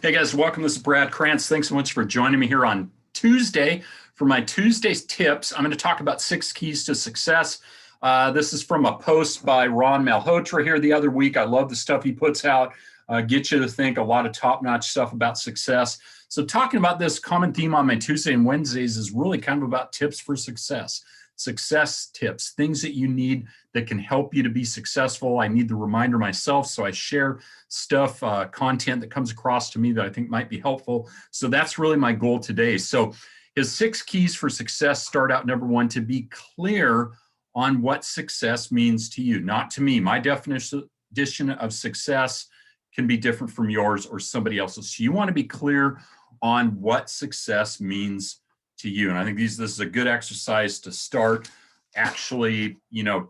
Hey guys, welcome. This is Brad Krantz. Thanks so much for joining me here on Tuesday. For my Tuesday's tips, I'm going to talk about 6 keys to success. This is from a post by Ron Malhotra here the other week. I love the stuff he puts out. Get you to think, a lot of top-notch stuff about success. So talking about this common theme on my Tuesday and Wednesdays is really kind of about tips for success. Success tips, things that you need that can help you to be successful. I need the reminder myself, so I share stuff, content that comes across to me that I think might be helpful. So that's really my goal today. So his 6 keys for success start out, number 1, to be clear on what success means to you, not to me. My definition of success can be different from yours or somebody else's. So you want to be clear on what success means to you. And I think this is a good exercise to start actually,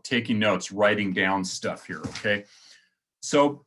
taking notes, writing down stuff here, okay? So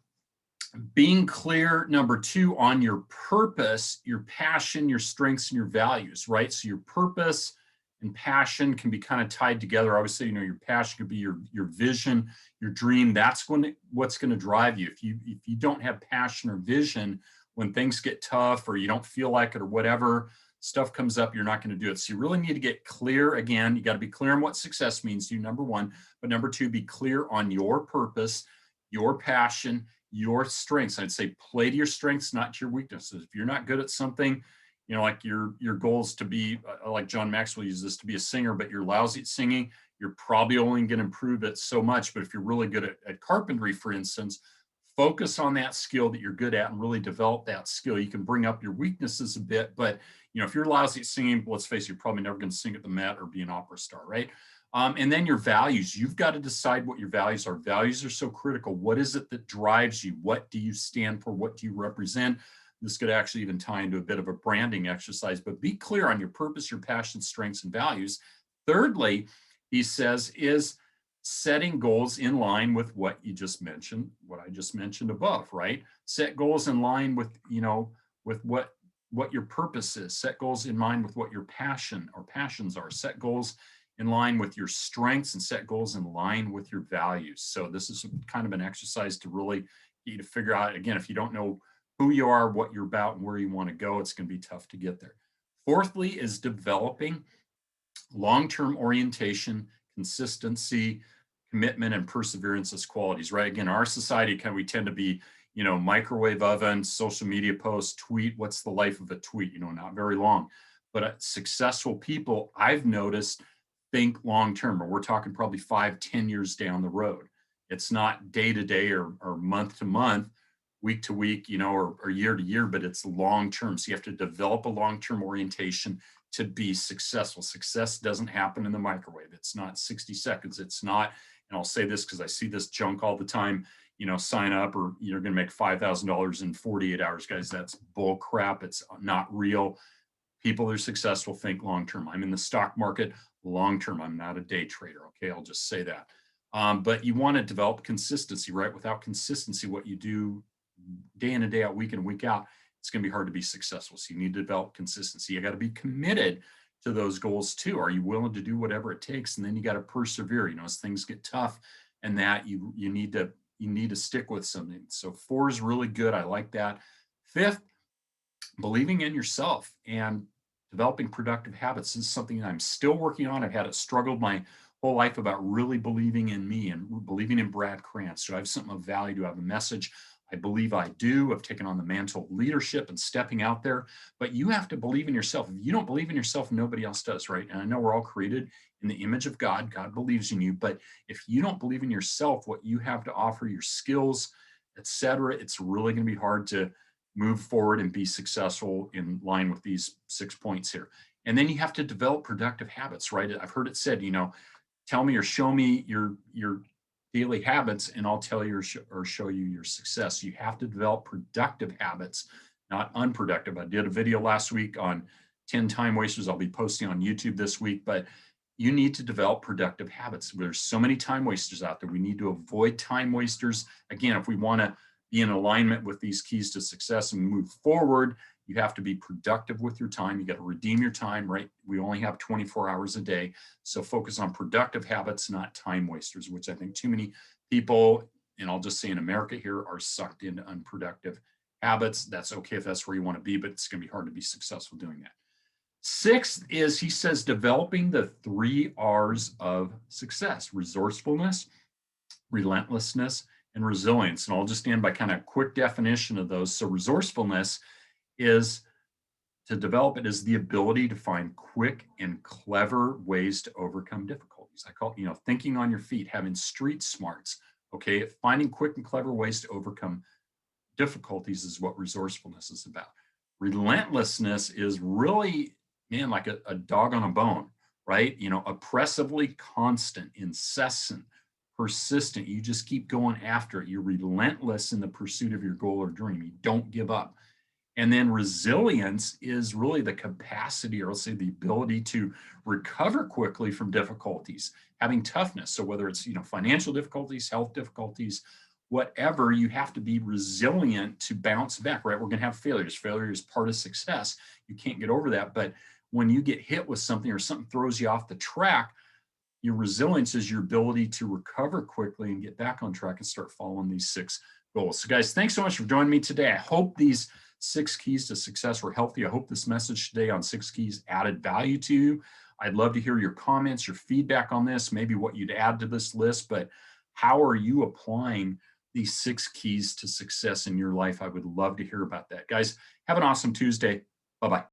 being clear, number 2, on your purpose, your passion, your strengths, and your values, right? So your purpose and passion can be kind of tied together. Obviously, your passion could be your vision, your dream. That's what's going to drive you. If you don't have passion or vision, when things get tough or you don't feel like it or whatever, stuff comes up, you're not going to do it. So you really need to get clear. Again, you got to be clear on what success means to you, number 1. But number 2, be clear on your purpose, your passion, your strengths. I'd say play to your strengths, not to your weaknesses. If you're not good at something, like your goal is to be, like John Maxwell uses this, to be a singer, but you're lousy at singing, you're probably only going to improve it so much. But if you're really good at carpentry, for instance, focus on that skill that you're good at and really develop that skill. You can bring up your weaknesses a bit, but if you're lousy at singing, let's face it, you're probably never going to sing at the Met or be an opera star, right? And then your values. You've got to decide what your values are. Values are so critical. What is it that drives you? What do you stand for? What do you represent? This could actually even tie into a bit of a branding exercise, but be clear on your purpose, your passion, strengths, and values. Thirdly, he says, is setting goals in line with what you just mentioned, what I just mentioned above, right? Set goals in line with, with what your purpose is. Set goals in line with what your passion or passions are. Set goals in line with your strengths and set goals in line with your values. So this is kind of an exercise to really get you to figure out, again, if you don't know who you are, what you're about, and where you want to go, it's going to be tough to get there. Fourthly is developing long-term orientation, consistency, commitment, and perseverance as qualities, right? Again, our society, we tend to be, microwave oven, social media posts, tweet. What's the life of a tweet? Not very long. But successful people, I've noticed, think long-term, or we're talking probably 5-10 years down the road. It's not day to day or month to month, week to week, or year to year, but it's long-term. So you have to develop a long-term orientation to be successful. Success doesn't happen in the microwave. It's not 60 seconds. It's not, and I'll say this because I see this junk all the time, sign up or you're going to make $5,000 in 48 hours. Guys, that's bull crap. It's not real. People that are successful think long-term. I'm in the stock market long-term. I'm not a day trader. Okay, I'll just say that. But you want to develop consistency, right? Without consistency, what you do day in and day out, week in and week out, it's going to be hard to be successful. So you need to develop consistency. You got to be committed to those goals too. Are you willing to do whatever it takes? And then you got to persevere, as things get tough, and that you need to stick with something. So 4 is really good. I like that. 5th, believing in yourself and developing productive habits. This is something that I'm still working on. I've had it struggled my whole life about really believing in me and believing in Brad Krantz. So I have something of value to have a message. I believe I do. I've taken on the mantle of leadership and stepping out there, but you have to believe in yourself. If you don't believe in yourself, nobody else does, right? And I know we're all created in the image of God. God believes in you, but if you don't believe in yourself, what you have to offer, your skills, etc., it's really going to be hard to move forward and be successful in line with these 6 points here. And then you have to develop productive habits, right? I've heard it said, tell me or show me your daily habits and I'll tell you or show you your success. You have to develop productive habits, not unproductive. I did a video last week on 10 time wasters. I'll be posting on YouTube this week, but you need to develop productive habits. There's so many time wasters out there. We need to avoid time wasters. Again, if we want to be in alignment with these keys to success and move forward, you have to be productive with your time. You got to redeem your time, right? We only have 24 hours a day. So focus on productive habits, not time wasters, which I think too many people, and I'll just say in America here, are sucked into unproductive habits. That's okay if that's where you want to be, but it's going to be hard to be successful doing that. Sixth is, he says, developing the 3 R's of success: resourcefulness, relentlessness, and resilience. And I'll just end by kind of a quick definition of those. So resourcefulness is, to develop it, is the ability to find quick and clever ways to overcome difficulties. I call it, thinking on your feet, having street smarts. Okay, finding quick and clever ways to overcome difficulties is what resourcefulness is about. Relentlessness is really, man, like a dog on a bone, right? Oppressively constant, incessant, persistent. You just keep going after it. You're relentless in the pursuit of your goal or dream. You don't give up. And then resilience is really the capacity, or let's say the ability, to recover quickly from difficulties, having toughness. So whether it's, financial difficulties, health difficulties, whatever, you have to be resilient to bounce back, right? We're going to have failures. Failure is part of success. You can't get over that. But when you get hit with something or something throws you off the track, your resilience is your ability to recover quickly and get back on track and start following these 6 goals. So guys, thanks so much for joining me today. I hope these 6 keys to success were healthy. I hope this message today on 6 keys added value to you. I'd love to hear your comments, your feedback on this, maybe what you'd add to this list, but how are you applying these 6 keys to success in your life? I would love to hear about that. Guys, have an awesome Tuesday. Bye-bye.